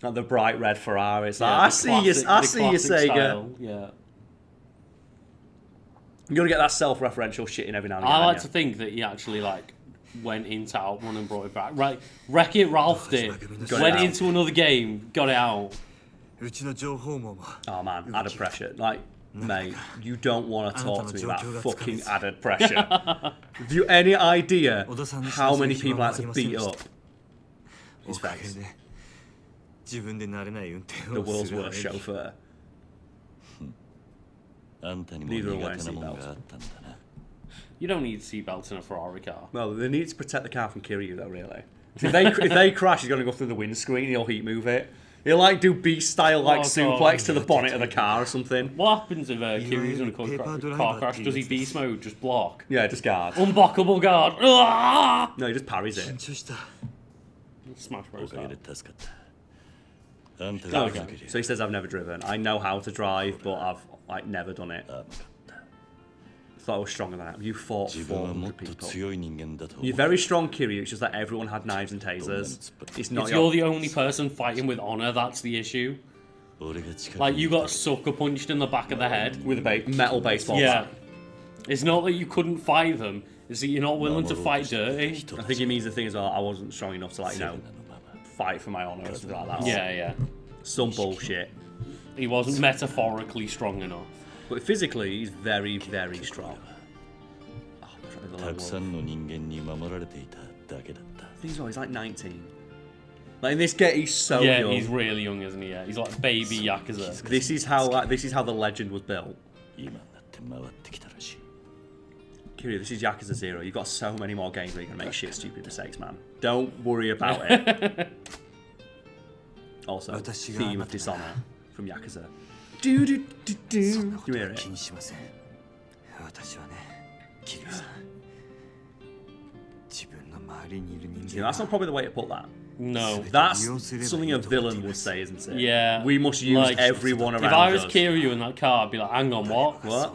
Like the bright red Ferraris. Yeah, I see you, Sega. Style. Yeah. You gotta get that self-referential shit in every now and again. I like to think that he actually like went into Outrun and brought it back. Right, Wreck-It Ralph did. Went into another game, got it out. Oh man, added pressure. Like, mate, you don't want to talk to me about fucking added pressure. Have you any idea how many people I had to beat up his face? The world's worst chauffeur. Neither are wearing seatbelts. You don't need seatbelts in a Ferrari car. Well, they need to protect the car from Kiryu, though, really. If they crash, he's going to go through the windscreen, he'll heat move it. He'll, like, do beast-style, like, suplex to the bonnet of the car or something. What happens if Kiryu's in a car crash? Does he beast mode? Just block? Yeah, just guard. Unblockable guard. No, he just parries it. Smash Bros. Okay. So he says, I've never driven. I know how to drive, but I've, like, never done it. I thought I was stronger than that. You fought 400 people. You're very strong, Kiryu. It's just that everyone had knives and tasers. You're the only person fighting with honor. That's the issue. Like, you got sucker punched in the back of the head with a metal baseball bat. It's not that you couldn't fight them. It's that you're not willing to fight dirty. I think it means the thing as well. I wasn't strong enough to, like, you know, fight for my honor or something like that. Yeah. Some bullshit. He wasn't metaphorically strong enough. But physically, he's very, very strong. He's like 19. Like in this game, he's so young. Yeah, he's really young, isn't he? Yeah, he's like baby Yakuza. This is how the legend was built. Kiryu, this is Yakuza 0. You've got so many more games where you can make shit stupid mistakes, man. Don't worry about it. Also, theme of Dishonor from Yakuza. Do do do do. Do you hear it? Yeah, that's not probably the way to put that. No. That's something a villain would say, isn't it? Yeah. We must use like, everyone around us. If I was Kiryu in that car, I'd be like, hang on, what? What?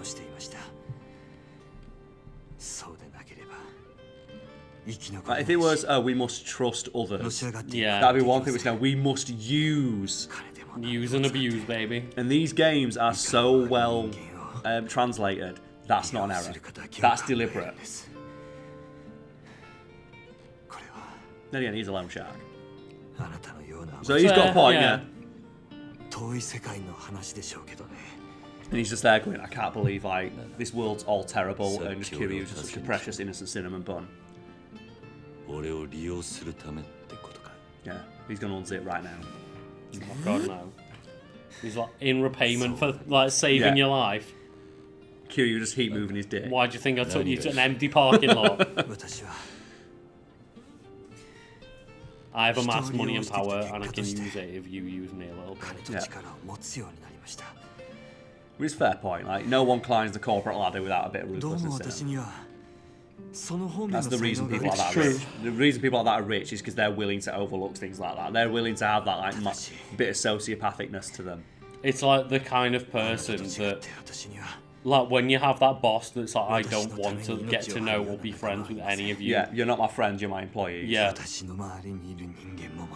Like if it was, we must trust others. Yeah. That'd be one thing, which now we must use. Use and abuse, baby. And these games are so well translated. That's not an error. That's deliberate. Then again, he's a loan shark. So he's got a point, yeah. And he's just there going, I can't believe like this world's all terrible and just Kiryu's just such a precious innocent cinnamon bun. Yeah, he's gonna unzip right now. Oh my god, no. He's like in repayment for like saving your life. Kiryu just heat moving his dick. Why do you think I took you to an empty parking lot? I have amassed money and power, and I can use it if you use me a little bit. Yeah. Which is a fair point. Like, no one climbs the corporate ladder without a bit of ruthlessness in them. That's the reason people like that are rich. The reason people like that are rich is because they're willing to overlook things like that. They're willing to have that like bit of sociopathicness to them. It's like the kind of person that, like when you have that boss that's like, I don't want to get to know or be friends with any of you. Yeah, you're not my friend, you're my employee. Yeah.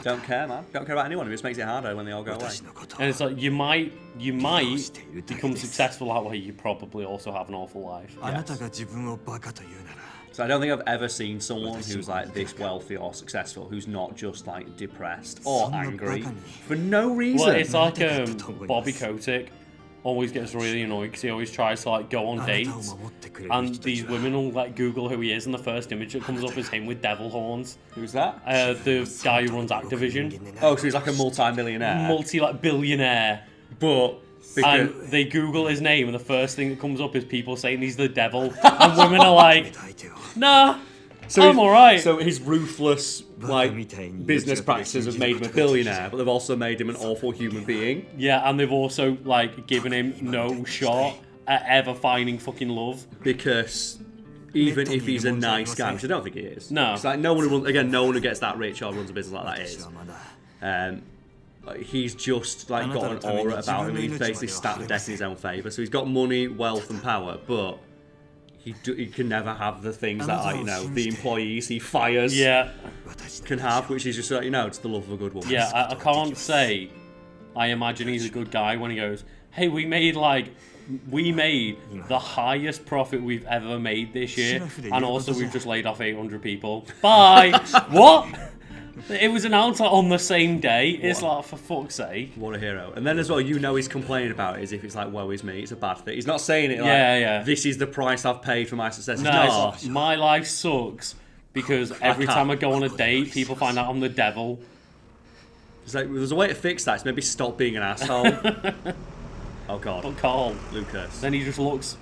Don't care, man. Don't care about anyone. It just makes it harder when they all go away. And it's like, you might become successful that way, you probably also have an awful life. Yes. So I don't think I've ever seen someone who's like this wealthy or successful who's not just like depressed or angry for no reason. Well, it's like Bobby Kotick always gets really annoyed because he always tries to like go on dates, and these women will like Google who he is, and the first image that comes up is him with devil horns. Who's that? The guy who runs Activision. Oh, so he's like a multi-millionaire. Billionaire. But and they Google his name, and the first thing that comes up is people saying he's the devil, and women are like, nah. So I'm alright. So his ruthless like business practices have made him a billionaire, but they've also made him an awful human being. Yeah, and they've also like given him no shot at ever finding fucking love. Because even if he's a nice guy, which I don't think he is. No. It's like no one who gets that rich or runs a business like that is. He's just like got an aura about him. He's basically stacked the deck in his own favour. So he's got money, wealth, and power, but he can never have the things that are, you know, the employees he fires. Yeah. can have, which is just it's the love of a good woman. Yeah, I can't say I imagine he's a good guy when he goes, hey, we made the highest profit we've ever made this year, and also we've just laid off 800 people. Bye! What? It was announced on the same day. It's like, for fuck's sake. What a hero. And then as well, he's complaining about it as if it's like, woe is me, it's a bad thing. He's not saying it like, this is the price I've paid for my success. No, it's like, my life sucks because every time I go on a date, people find out I'm the devil. It's like, there's a way to fix that. It's maybe stop being an asshole. Oh god. But Karl, Lucas. Then he looks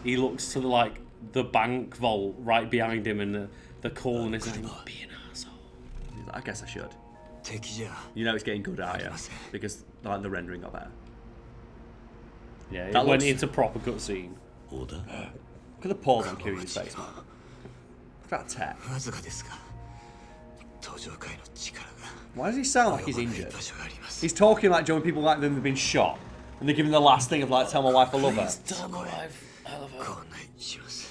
to the bank vault right behind him, and the coolness is like, be an asshole. I guess I should. It's getting good, are you? Because the rendering got better. Yeah, it went into proper cutscene. Look at the pause on Kiryu's face, man. Look at that tech. Why does he sound like he's injured? He's talking like Joe people like them have been shot. And they're giving the last thing of tell my wife I love her. Tell my wife I love her.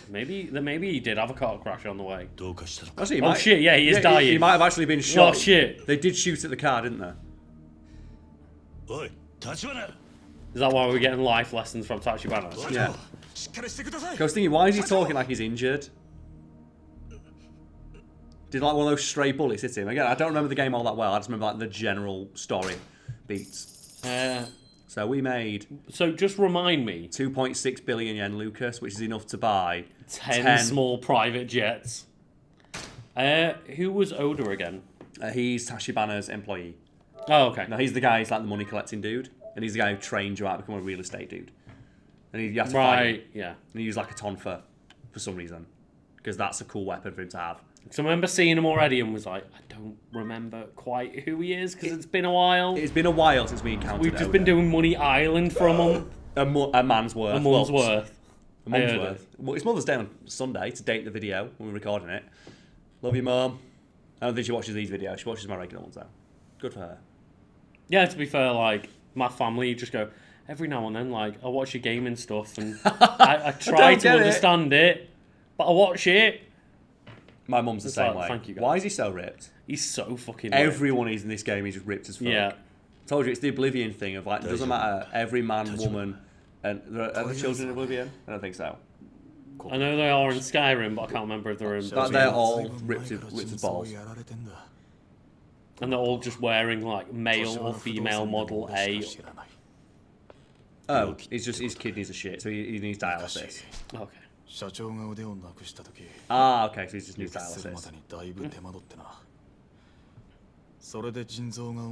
Maybe he did have a car crash on the way. Actually, shit, yeah, he is dying. He might have actually been shot. Oh shit. They did shoot at the car, didn't they? Is that why we're getting life lessons from Tachibana? Yeah. I was thinking, why is he talking like he's injured? Did one of those stray bullets hit him? Again, I don't remember the game all that well. I just remember the general story beats. So we made... So just remind me. 2.6 billion yen, Lucas, which is enough to buy... 10 small private jets. Who was Oda again? He's Tachibana's employee. Oh, okay. No, he's the guy, he's the money collecting dude. And he's the guy who trained you out to become a real estate dude. And you have to fight him. Yeah. And he used a tonfa for some reason. Because that's a cool weapon for him to have. So I remember seeing him already and was like, I don't remember quite who he is because it's been a while. It's been a while since we encountered We've just been doing Money Island for a month. A man's worth. A month's worth. A month's worth. Well, it's Mother's Day on Sunday to date the video when we're recording it. Love you, Mum. I don't think she watches these videos. She watches my regular ones, though. Good for her. Yeah, to be fair, my family just go, every now and then, I watch your gaming stuff and I try to understand it, but I watch it. My mum's the same way. Thank you, guys. Why is he so ripped? He's so fucking Everyone is in this game. He's just ripped as fuck. Yeah. I told you, it's the Oblivion thing of it doesn't matter. Every man, woman, and are the children in Oblivion? I don't think so. I know they are in Skyrim, but I can't remember if they're in. They're all ripped as balls. And they're all just wearing male or female model A. Oh, his kidneys are shit, so he needs dialysis. Okay. Okay, so he's just needs dialysis.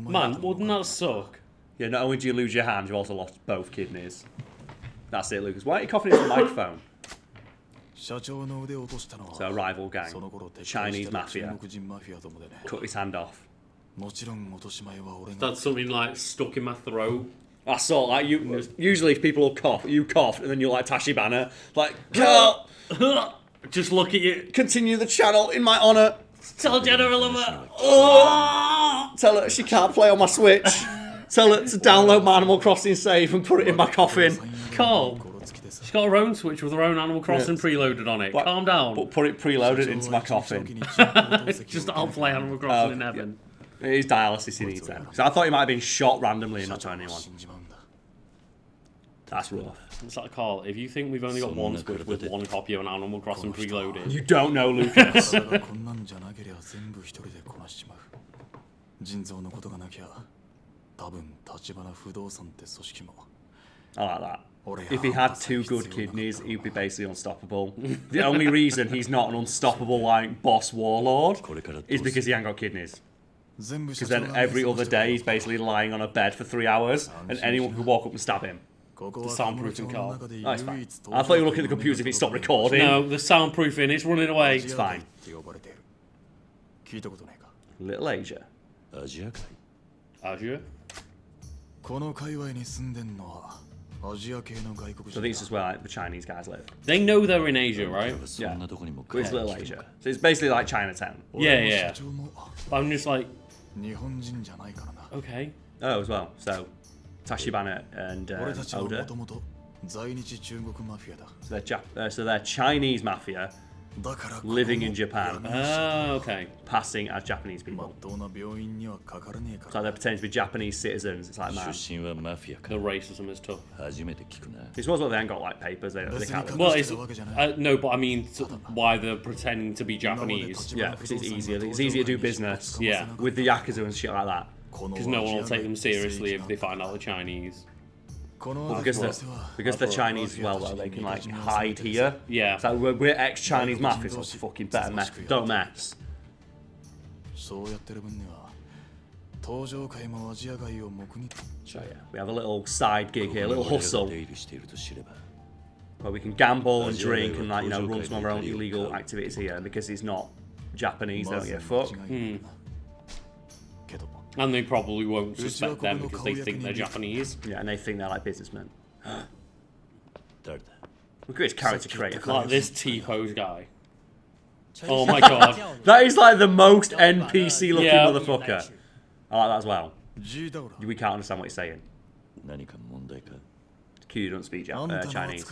Man, wouldn't that suck? Yeah, not only do you lose your hand, you also lost both kidneys. That's it, Lucas. Why are you coughing into the microphone? So a rival gang, Chinese mafia, cut his hand off. That's something stuck in my throat. I saw usually if people will cough, you coughed, and then you're like Tachibana, Karl, just look at you. Continue the channel in my honour. Tell Jenna I love her. Oh! Tell her she can't play on my Switch. Tell her to download my Animal Crossing save and put it in my coffin. Karl, she's got her own Switch with her own Animal Crossing preloaded on it. Calm down. But put it preloaded into my coffin. Just I'll play Animal Crossing in heaven. It is dialysis he needs then. So I thought he might have been shot randomly and not told anyone. That's rough. It's like, Karl, if you think we've only got one Switch with one copy of an Animal Crossing preloaded... You don't know, Lucas. I like that. If he had 2 good kidneys, he'd be basically unstoppable. The only reason he's not an unstoppable boss warlord is because he ain't got kidneys. Because then every other day he's basically lying on a bed for 3 hours and anyone could walk up and stab him. The soundproofing, Karl. Oh, it's fine. I thought you were looking at the computer if it stopped recording. No, the soundproofing, it's running away. It's fine. Little Asia. Asia? So I think it's just where the Chinese guys live. They know they're in Asia, right? Yeah. But it's Little Asia. So it's basically like Chinatown. Yeah. But I'm just like... Okay. Oh, as well. So Tachibana and Oda. So they're Chinese mafia, living in Japan, Oh, okay. passing as Japanese people. So they're pretending to be Japanese citizens. It's like, man, The racism is tough. it's also they ain't got like papers. They can't. Well, it's no, but I mean, why they're pretending to be Japanese? Yeah, because it's easier. It's easier to do business. Yeah. With the Yakuza and shit like that. Because no one will take them seriously if they find out they're Chinese. Well, because they're Chinese as well, though, they can like hide here. Yeah. It's like we're ex-Chinese mafia, so fucking better mess. Don't mess. So yeah, we have a little side gig here, a little hustle, where we can gamble and drink and like run some of our own illegal activities here. And because he's not Japanese, they don't give a fuck. And they probably won't suspect them because they think they're Japanese. Yeah, and they think they're like businessmen. Look at his character creator. Like this T-pose guy. Oh my god. That is like the most NPC looking motherfucker. I like that as well. We can't understand what he's saying. Q don't speak Chinese.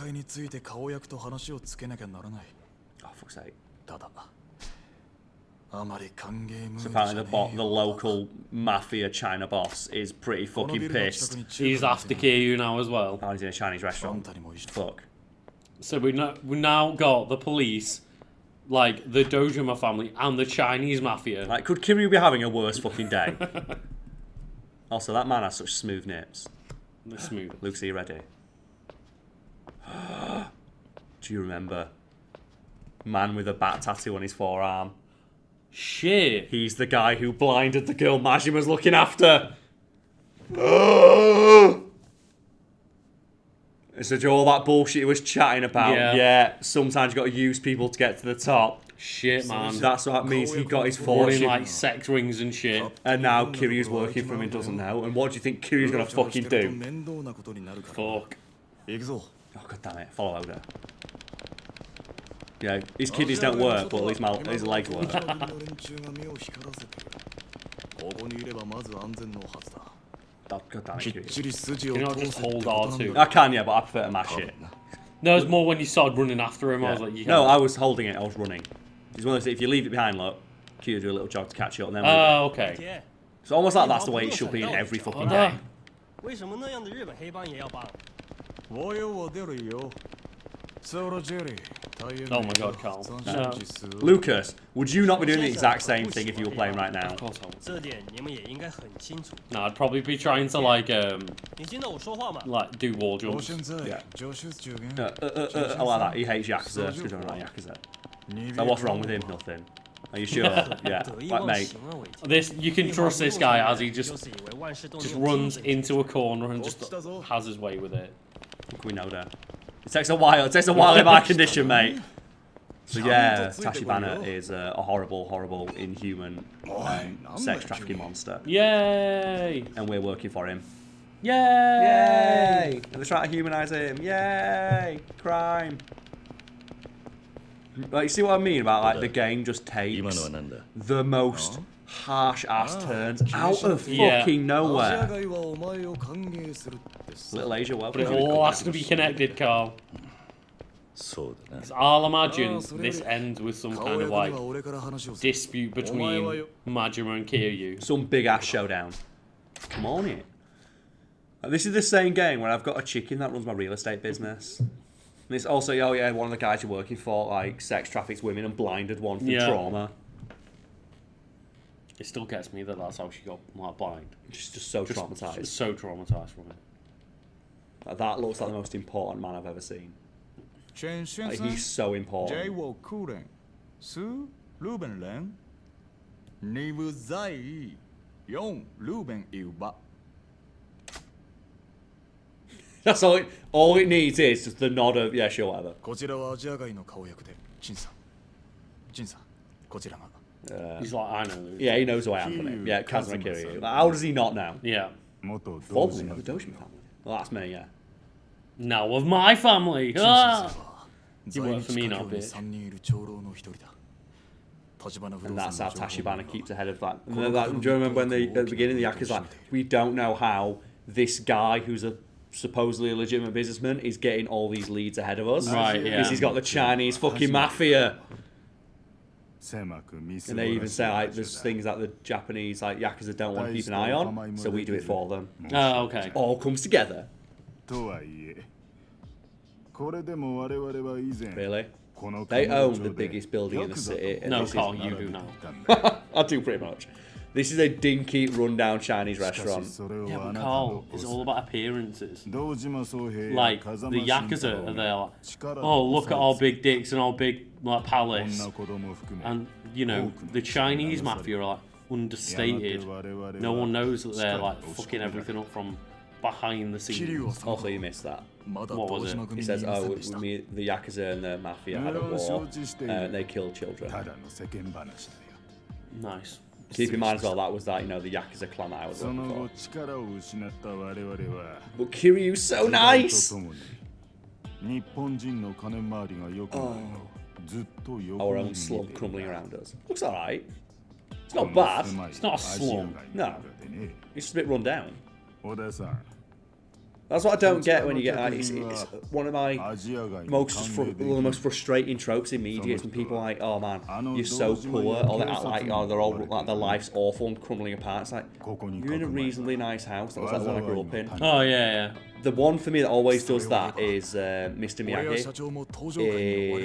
Oh, fuck's sake. So apparently the local mafia China boss is pretty fucking pissed. He's after Kiryu now as well. Oh, he's in a Chinese restaurant. Fuck. So we now got the police, like the Dojima family and the Chinese mafia. Like, could Kiryu be having a worse fucking day? Also, that man has such smooth nips. They're smooth. Luke, are you ready? Do you remember? Man with a bat tattoo on his forearm. Shit. He's the guy who blinded the girl Majima's looking after. So all that bullshit he was chatting about. Yeah. Sometimes you got to use people to get to the top. Shit, man. That's what it means. He got his Running fortune. like sex rings and shit. And now Kiryu's working for him and doesn't know. And what do you think Kiryu's gonna fucking do? Fuck. Oh, god damn it. Follow Oda. Yeah, his kidneys don't work, but at least his legs work. Oh, god damn it, Kiryu. Can you not just hold R2? I can, yeah, but I prefer to mash it. No, it's more when you started running after him. I was like, no, I was holding it, I was running. It's one of those, if you leave it behind, look, Kiryu do a little jog to catch you up and then oh, okay. It's almost like that's the way it should be in every fucking game. Oh my god, Karl. No. Lucas, would you not be doing the exact same thing if you were playing right now? Of course I would. No, I'd probably be trying to like do wall jumps. Yeah. I like that. He hates Yakuza because I don't like Yakuza. So what's wrong with him? Nothing. Are you sure? Yeah. Like, mate. You can trust this guy as he just runs into a corner and just has his way with it. We know that. It takes a while. It takes a while in my condition, mate. So yeah, Tachibana is a horrible, horrible, inhuman sex trafficking monster. Yay! And we're working for him. Yay! Yay! And they're trying to humanize him. Yay! Crime. Like, you see what I mean about like the game just takes the most harsh ass turns out of fucking nowhere. Little Asia, well, but it all has to be connected, Karl. I'll imagine this ends with some kind of like dispute between Majima and Kiryu. Some big ass showdown. Come on in. This is the same game where I've got a chicken that runs my real estate business. And it's also, oh yeah, one of the guys you're working for, like, sex traffics women and blinded one for trauma. It still gets me that that's how she got like blind. She's just so traumatized. Just so traumatized from it. Like, that looks like the most important man I've ever seen. Like, he's so important. That's all it needs is just the nod of, yeah, sure, whatever. He's like, I know. Yeah, he knows who I am from him. Yeah, Kazuma Kiryu. Like, how does he not know? Yeah. Formerly of the Dojima family. Well, that's me, yeah. Now of my family. Ah! You work for me now, bitch. And that's how Tachibana keeps ahead of that. Do you remember when at the beginning the Yakuza like, we don't know how this guy who's a supposedly a legitimate businessman is getting all these leads ahead of us. Right, yeah. Because he's got the Chinese fucking mafia. And they even say like there's things that the Japanese like Yakuza don't want to keep an eye on, so we do it for them. Oh, okay. All comes together. Really? They own the biggest building in the city. And No, Karl, you do now. I do pretty much. This is a dinky, rundown Chinese restaurant. Yeah, but Karl, it's all about appearances. Like, the Yakuza are there like, oh, look at our big dicks and our big like palace. And, you know, the Chinese mafia are like understated. No one knows that they're like fucking everything up from behind the scenes. Also, you missed that. What was it? He says, oh, the Yakuza and the Mafia had a war, they killed children. Nice. Keep in mind as well, that was that, you know, the Yakuza clan that I was looking for. But Kiryu's so nice! Our own slum crumbling around us. Looks alright. It's not bad. It's not a slum. No. It's just a bit run down. That's what I don't get when you get like, it's one of my most frustrating tropes in media is when people are like, oh man, you're so poor, or they act like, oh, they're all like their life's awful and crumbling apart. It's like, you're in a reasonally nice house. That was like the one I grew up in. Oh yeah. The one for me that always does that is Mr. Miyagi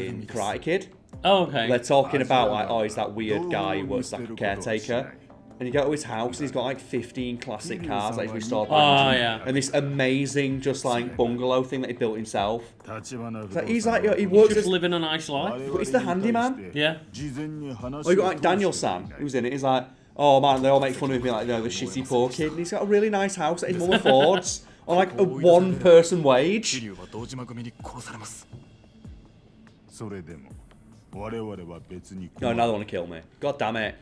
in Karate Kid. Oh, okay. They're talking about like, oh, he's that weird guy who works like a caretaker. And you go to his house, and he's got like 15 classic cars that he's restored. Oh, yeah. And this amazing, just like bungalow thing that he built himself. So he's like, he He's works just as, living a nice life. but he's the handyman. Yeah. Well, you got like Daniel-san, who's in it. He's like, oh man, they all make fun of him being like, no, the shitty poor kid. And he's got a really nice house that his mum affords on like a one-person wage. No, now they want to kill me. God damn it.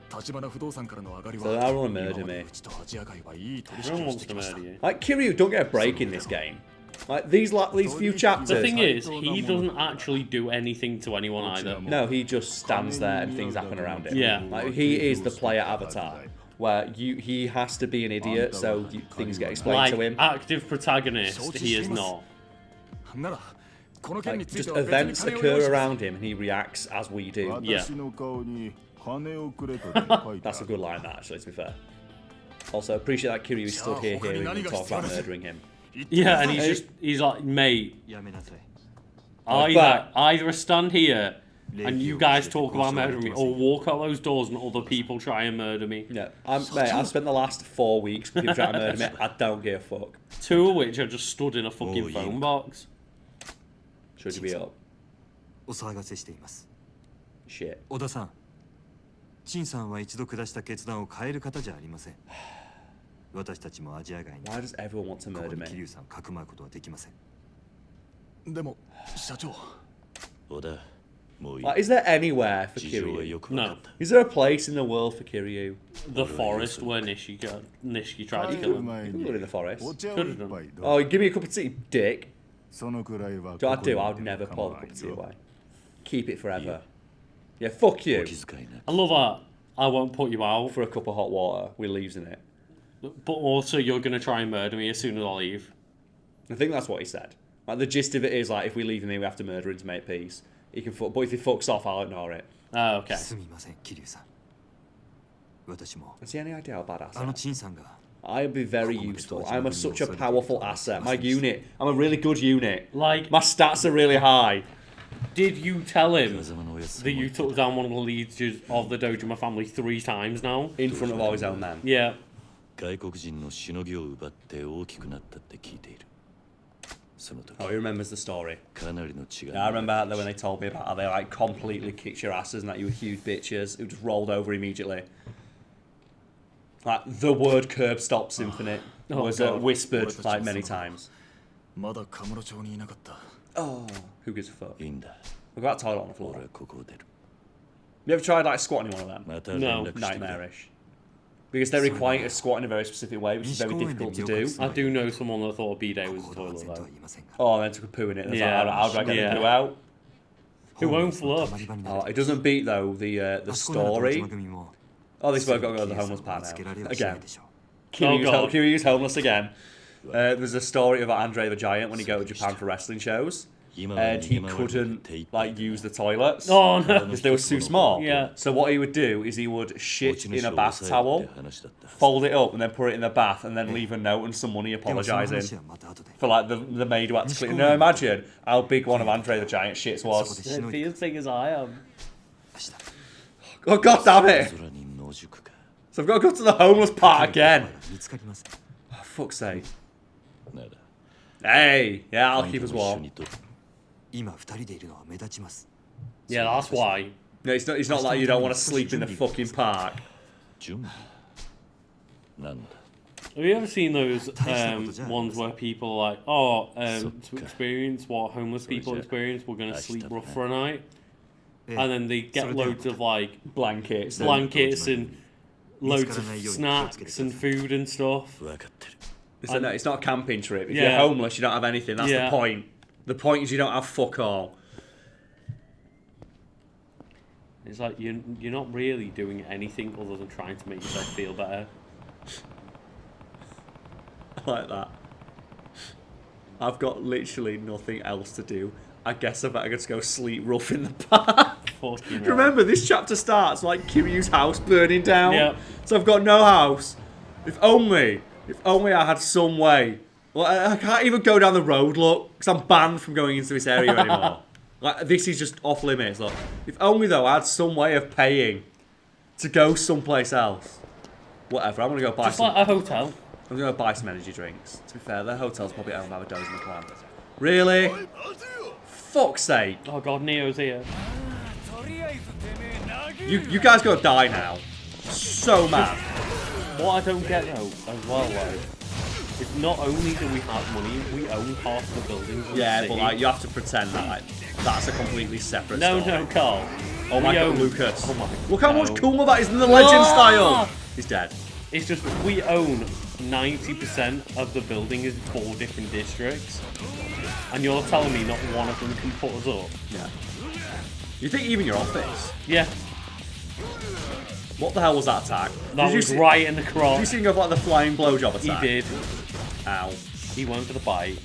So they want to murder me. Everyone wants to murder you. Like, Kiryu don't get a break in this game. Like, these few chapters... The thing is, he doesn't actually do anything to anyone either. No, he just stands there and things happen around him. Yeah. Like, he is the player avatar. Where he has to be an idiot, so things get explained to him. Like, active protagonist, he is not. Like, just events occur around him and he reacts as we do. Yeah. That's a good line, that, actually, to be fair. Also, appreciate that Kiryu stood here hearing me talk about murdering him. Yeah, and he's like, mate, either stand here and you guys talk about murdering me, or walk out those doors and other people try and murder me. Yeah, mate, I've spent the last 4 weeks with people trying to murder me. I don't give a fuck. 2 of which are just stood in a fucking phone box. Should you be up? Shit. 陳さんは一度下した決断を変える方じゃありません。私たちもアジア外に Why does everyone want to こ murder こに me? 桐生さんをかくまうことはできません。でも社長 Like, is there anywhere for Kiryu? No. Is there a place in the world for Kiryu? The forest where Nishiki tried to kill him. You can live in the forest. Could've done. Oh, give me a cup of tea, dick. そのくらいは Do I do? I would never pour the cup of tea away. Keep it forever. Yeah, fuck you. I love that. I won't put you out, For a cup of hot water with leaves in it. but also you're gonna try and murder me as soon as I leave. I think that's what he said. Like, the gist of it is, like, if we leave him here, we have to murder him to make peace. He can but if he fucks off, I'll ignore it. Oh, okay. すみません桐生さん。私も Has he any idea how badass あ I の am? 陳さんが I'd be very useful. I'm such a powerful asset. My unit. I'm a really good unit. Like, My stats are really high. did you tell him that you took down one of the leaders of the Dojima family 3 times now? In front of all his own men. Yeah. 外国人のしのぎを奪って大きくなったって聞いている。その時 Oh, he remembers the story. かなりの違い Yeah, I remember that when they told me about how they like completely kicked your asses and that you were huge bitches who just rolled over immediately. Like, the word curb stop symphony was whispered like many times. まだカムロ町にいなかった Oh, who gives a fuck? いいんだ。 We've got a toilet on the floor. 俺はここを出る。 You ever tried like squatting in one of them? また連 No. 絡してくれ。 Nightmarish. Because they require you to squat in a very specific way, which is very difficult to do. I do know someone that thought a B-Day was a 心は toilet 全とは though. 言いませんが Oh, and then took a poo in it. And it's Yeah. like, how do I get Yeah. the poo out? It won't た flush. まり場になる Oh, it doesn't beat though the あそこなら堂 story. 島組も Oh, this す bloke ぐ got to go to the 桐生 homeless さんを part 見つけ now. られはしな Again. いでしょう。 Kiryu's, God. Kiryu's homeless again. There's a story about Andre the Giant when he go to Japan for wrestling shows. and he couldn't like use the toilets. Oh no. Because they were too small. Yeah. So what he would do is he would shit in a bath towel, fold it up, and then put it in the bath, and then leave a note and some money apologising for like the maid who had to clean. Now imagine how big one of Andre the Giant shits was. It'd be as big as I am. Oh god damn it! So I've got to go to the homeless part again. Oh, fuck's sake. Hey, yeah, I'll keep us warm. Yeah, that's why. No, it's not like you don't want to sleep in the fucking park. Have you ever seen those ones where people are like, to experience what homeless people experience, we're going to sleep rough for a night? And then they get loads of like Blankets and loads of snacks and food and stuff. It's not a camping trip. If Yeah. you're homeless, you don't have anything. That's Yeah. the point. The point is you don't have fuck all. It's like you're not really doing anything other than trying to make yourself feel better. I like that. I've got literally nothing else to do. I guess I better just go sleep rough in the park. Fucking Remember, this chapter starts like Kiryu's house burning down. Yep. So I've got no house. If only I had some way. Well, I can't even go down the road, look, because I'm banned from going into this area anymore. Like, this is just off limits, look. If only, though, I had some way of paying to go someplace else. Whatever, I'm going to go buy Just some... like a hotel. I'm going to buy some energy drinks. To be fair, their hotel's probably owned by the Dozman clan. Really? Fuck's sake. Oh god, Neo's here. You guys got to die now. So mad. What I don't get though, as well, like, is not only do we have money, we own half the buildings. In Yeah, the but city. like, you have to pretend that like, that's a completely separate No, story. no, Karl. Oh my We god, own- Lucas. Oh my. Look how no. much cooler that is in the legend Ah! style. He's dead. It's just we own 90% of the building in 4 different districts, and you're telling me not one of them can put us up? Yeah. You think even your office? Yeah, What the hell was that attack? that was right in the Did you crotch. see him go for like the flying blowjob He attack? did. Ow. He went for the bite.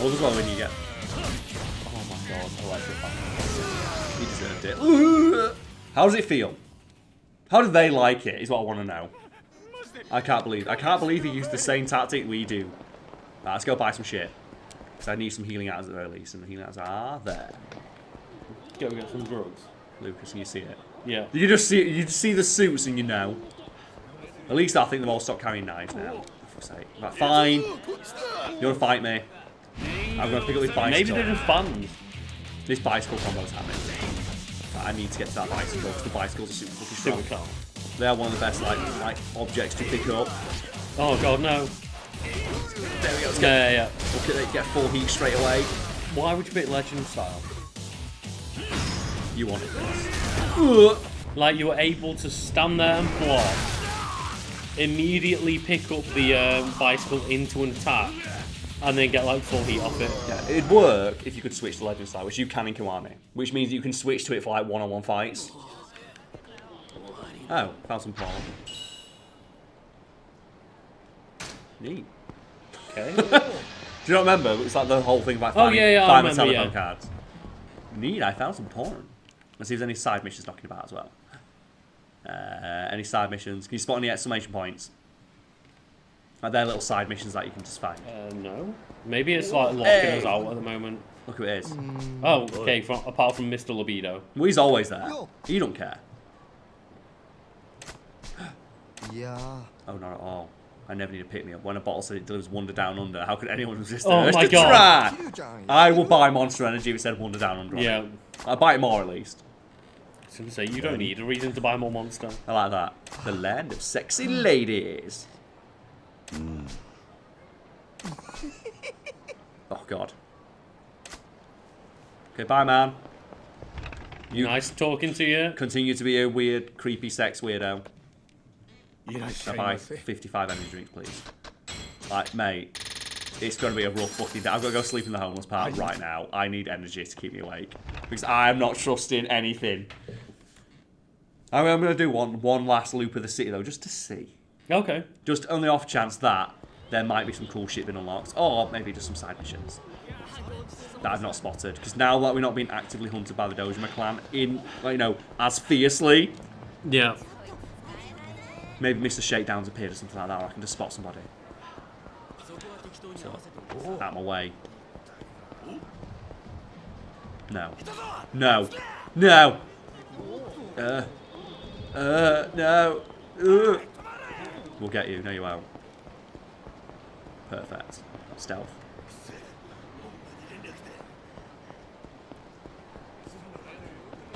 All as well when you get. Oh my god, electrified. He deserved it. Ooh. How does it feel? How do they like it? Is what I want to know. I can't believe he used the same tactic we do. Right, let's go buy some shit. Because I need some healing items at the very least, and the healing items are there. Go get some drugs. Lucas, can you see it? Yeah. You see the suits and you know. At least I think they've all stopped carrying knives now. For fuck's sake. Right, fine. You want to fight me? I'm going to pick up this bicycle. Maybe they're just fans. This bicycle combo's happening. Right, I need to get to that bicycle because the bicycles are super fucking strong. Super Karl. They are one of the best like objects to pick up. Oh god, no. There we go. Let's Yeah. get full heat straight away. Why would you pick Legend style? You wanted this. Like you were able to stand there and block, immediately pick up the bicycle into an attack, and then get like full heat off it. Yeah, it'd work if you could switch to Legend style, which you can in Kiwami. Which means you can switch to it for like one-on-one fights. Oh, found some porn. Neat. Okay. Do you not remember? It's like the whole thing about Oh, finding, yeah, I finding the remember, telephone yeah. cards. Neat, I found some porn. Let's see if there's any side missions knocking about as well. Any side missions? Can you spot any exclamation points? Like they're little side missions that you can just find. No. Maybe it's like locking us out at the moment. Look who it is. Oh, okay. Apart from Mr. Libido. Well, he's always there. You don't care. Yeah. Oh, not at all. I never need to pick me up. When a bottle said it delivers Wonder Down Under, how could anyone resist the Oh urge my to God. try? I will buy Monster Energy if it said Wonder Down Under. on it. Yeah. I'll buy it more at least. I was gonna say you don't need a reason to buy more Monster. I like that. The land of sexy ladies. Oh god. Okay, bye man. You Nice talking to you. continue to be a weird, creepy sex weirdo. I'll buy 55 energy drinks, please. Like, mate, it's going to be a rough fucking day. I've got to go sleep in the homeless park right now. I need energy to keep me awake. Because I'm not trusting anything. I'm going to do one last loop of the city, though, just to see. Okay. Just on the off chance that there might be some cool shit been unlocked. Or maybe just some side missions. that I've not spotted. Because now that we're not being actively hunted by the Dojima clan in, like, you know, as fiercely, Yeah. maybe Mr. Shakedown's appeared or something like that, or I can just spot somebody. So, out of my way. No. No. No! No. We'll get you. No, you won't. Perfect. Stealth.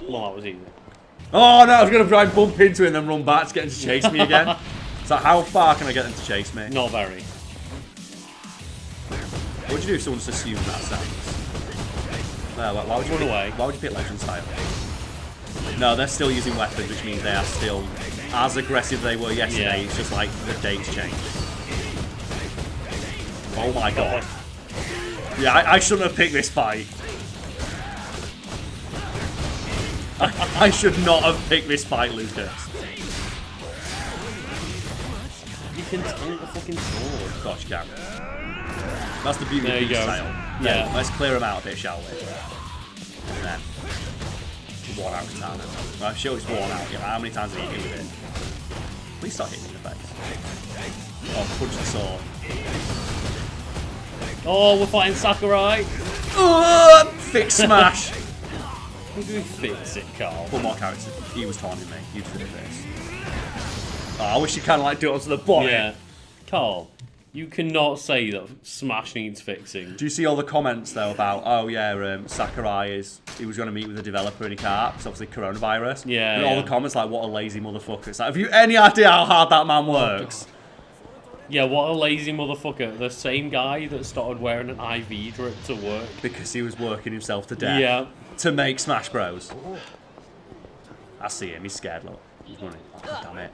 Well, that was easy. Oh no, I was going to try and bump into it and then run back to get him to chase me again. So how far can I get them to chase me? Not very. What would you do if someone just assumed that sense? Why would you Run away. Why would you pick Legend style? No, they're still using weapons, which means they are still as aggressive as they were yesterday. Yeah. It's just like the dates changed. Oh my god. Yeah, I shouldn't have picked this fight. I should not have picked this fight, Lucas. You can taunt the fucking sword. Of course you can. That's the beauty There of you beast go. style. Yeah. Let's clear them out a bit, shall we? And then worn out katana. Well, I'm sure it's worn out. Yeah, how many times have you hit with it? Please start hitting me in the face. Oh, punch the sword. Oh, we're fighting Sakurai. Fix smash. How do we fix it, Karl? One more character. He was taunting me. You just did this. Oh, I wish you kind of like do it onto the body. Yeah. Karl, you cannot say that Smash needs fixing. Do you see all the comments though about, oh yeah, Sakurai he was going to meet with the developer and he can't, it's obviously coronavirus. Yeah, And all yeah. the comments like, what a lazy motherfucker. It's like, have you any idea how hard that man works? Yeah, what a lazy motherfucker. The same guy that started wearing an IV drip to work. Because he was working himself to death Yeah. to make Smash Bros. I see him, he's scared, look. He's running. Oh, damn it.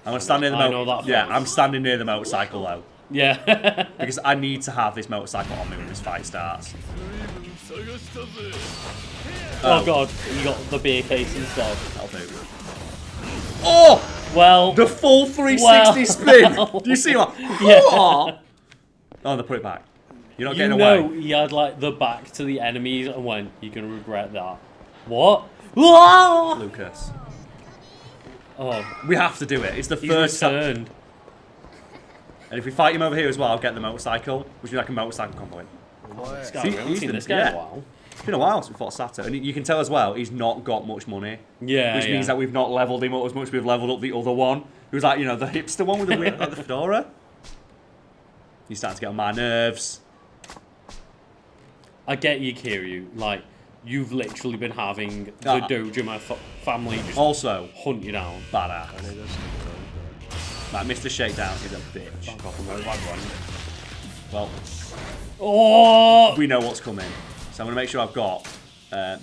I'm gonna stand near the I know that Yeah, face. I'm standing near the motorcycle though. Yeah. Because I need to have this motorcycle on me when this fight starts. Oh god, you got the beer case instead. That'll do. Oh! Well, The full 360 spin! Do you see what? Yeah. Oh, they put it back. You're not you getting know away. he had like the back to the enemies and went, you're gonna regret that. What? Whoa! Lucas. Oh, We have to do it. It's the he's first time. returned. And if we fight him over here as well, I'll get the motorcycle, which is like a motorcycle combo. This guy, See, we haven't he's seen been- this guy in yeah. a while. It's been a while since we fought Sato. And you can tell as well, he's not got much money. Yeah, Which means that we've not leveled him up as much as we've leveled up the other one. Who was like, you know, the hipster one with the whip, like the fedora. He's starting to get on my nerves. I get you, Kiryu. Like, you've literally been having the Ah. Dojima family just Also, hunt you down. badass. Like, Mr. Shakedown is a bitch. Well, Oh! we know what's coming. So I'm going to make sure I've got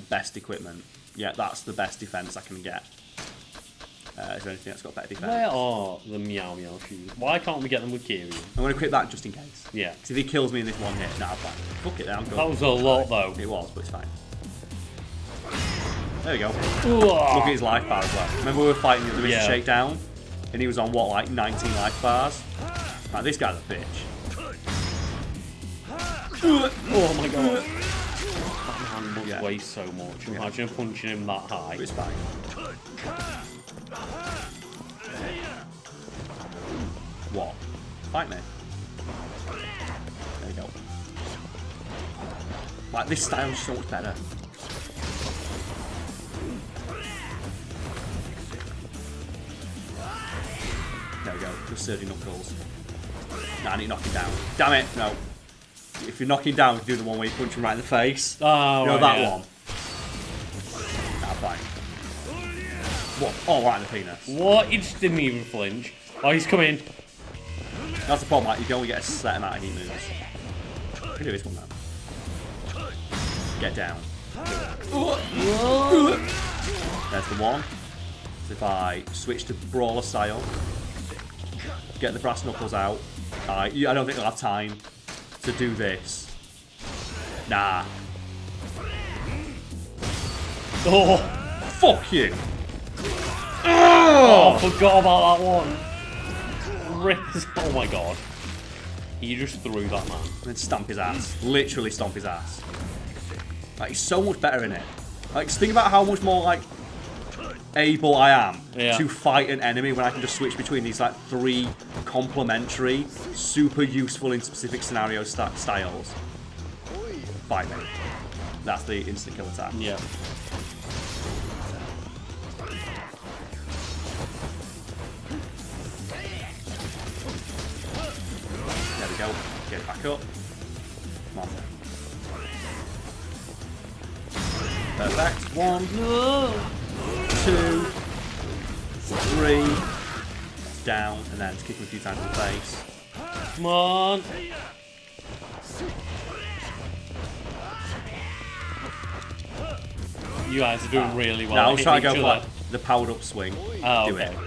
best equipment. Yeah, that's the best defense I can get. Is there anything that's got better defense? Where are the Meow Meow shoes? Why can't we get them with Kiryu? I'm going to equip that just in case. Yeah. 'Cause if he kills me in this one hit, nah, I'm fine. Fuck it, then I'm good. That was a lot, though. It was, but it's fine. There we go. Ooh. Look at his life bar as well. Remember we were fighting the Mr. Yeah. Shakedown? And he was on, what, like 19 life bars? Like, this guy's a bitch. Oh my god. That man must Yeah. weigh so much. Imagine punching him that high. But it's fine. What? Fight me. There we go. Like, this style's so much better. There we go. Just sturdy knuckles. Nah, I need to knock him down. Damn it, no. If you're knocking down, you can do the one where you punch him right in the face. Oh, You know right, that yeah. one? Nah, fine. What? Oh, right in the penis. What? He just didn't even flinch. Oh, he's coming. That's the problem, like, you can only get a set amount of heat moves. I can do this one now. Get down. There's the one. So if I switch to brawler style, get the brass knuckles out. I don't think I'll have time to do this. Nah. Oh, Fuck you. I forgot about that one. Rip. Oh my god. He just threw that man. And then stamp his ass. Literally stomp his ass. Like, he's so much better in it. Like, just think about how much more, like, able I am to fight an enemy when I can just switch between these, like, 3 complementary, super useful in specific scenario styles. Fight me. That's the instant kill attack. Yeah. There we go. Get it back up. Come on. Perfect. 1, 2, 3. Down, and then just kick him a few times in the face. Come on. You guys are doing really well. Now I was trying to go for like, the powered up swing. Oh, do okay. it.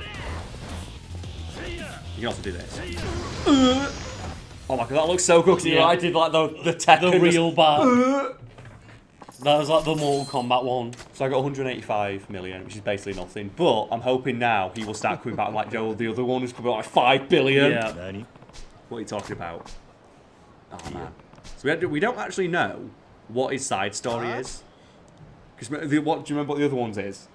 You can also do this. Oh my god, that looks so good because I did like the tech. The real bar. That was like the Mortal Kombat one. So I got 185 million, which is basically nothing. But I'm hoping now he will start coming back like the other one who's coming out like 5 billion. Yeah. What are you talking about? Oh man. So we don't actually know what his side story is. Because do you remember what the other ones is?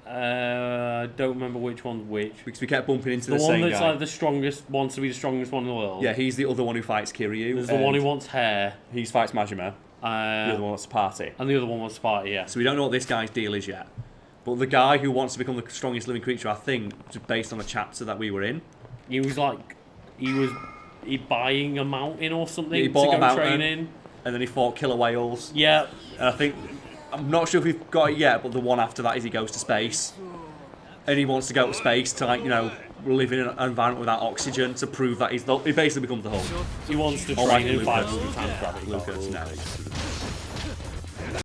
I don't remember which one's which. Because we kept bumping into the one same that's guy. like the strongest, wants to be the strongest one in the world. Yeah, he's the other one who fights Kiryu. There's the one who wants hair. He fights Majima. The other one wants to party. And the other one wants to party, yeah. So we don't know what this guy's deal is yet. But the guy who wants to become the strongest living creature, I think, just based on a chapter that we were in. He was like, he buying a mountain or something He to bought go a mountain, training. And then he fought killer whales. Yeah. And I think, I'm not sure if we've got it yet, but the one after that is he goes to space. And he wants to go to space to, like, you know, live in an environment without oxygen to prove that he basically becomes the Hulk. He wants to Or train like in Lucas. 500 times gravity. Lucas, no.